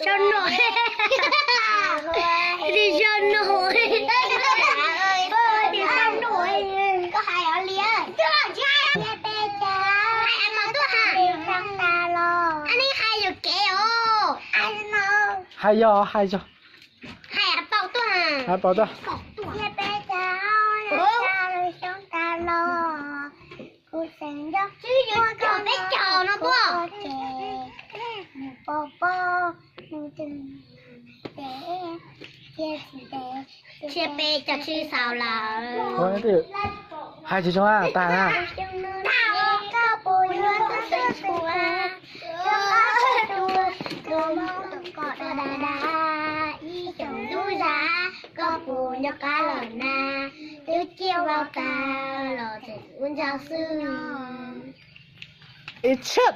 Cho nổi. Đi cho nổi. Đi cho nổi. Có hai ở liền. Hai mà tôi hả? Anh ấy hai giờ kéo. Anh nó. Hai giờ hai giờ. Hai bảo tôi hả? Hai bảo tôi. Chứ giờ còn bé trò nó bố. Chia bê cho chứ sao là. Thôi thì hai chị cho à, ta à. Nhớ cá lợn na, tứ chiêu vào ta, lò thì uống giáo sư. Ít chết.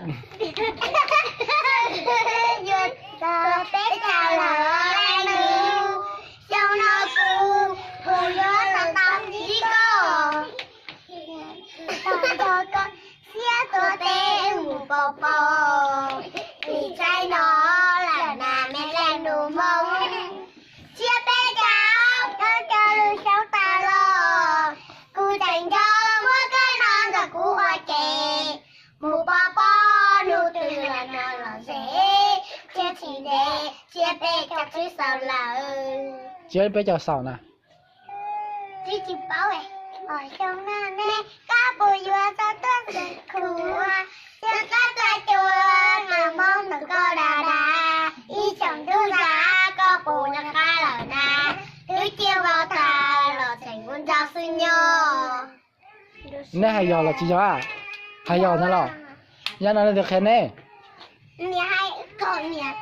Duyệt tờ tết chào lỡ anh yêu, trong nó cu, hồ nhớ tầm tầm chỉ có. Tầm cho con, xía tờ tê ngủ bò bò, vì trái nó là nà mẹ lên đồ mông. Chia bê cháu, cho lưu cháu ta lo, cu dành cho mỗi cái non và cu hoa kè. Mù bò bò, nụ từ là nó là dễ, chia chỉ để, chia bê cho chứ sao là Chia bé cho sầu nè. Chứ chị bảo ấy, ở trong nó nè, cá bùi vừa cho tôi giật khủ, cho cá tôi chua, mà mong được có đà đà, ý chồng đưa ra, có bù nhạc ca lở nà, cứ chiêu vào thà, lở thành quân giáo sư nhô. Nè hai giờ là chị cho à. Hai giờ nữa rồi. Nhà nó được khen nè. Nhà hai con nhà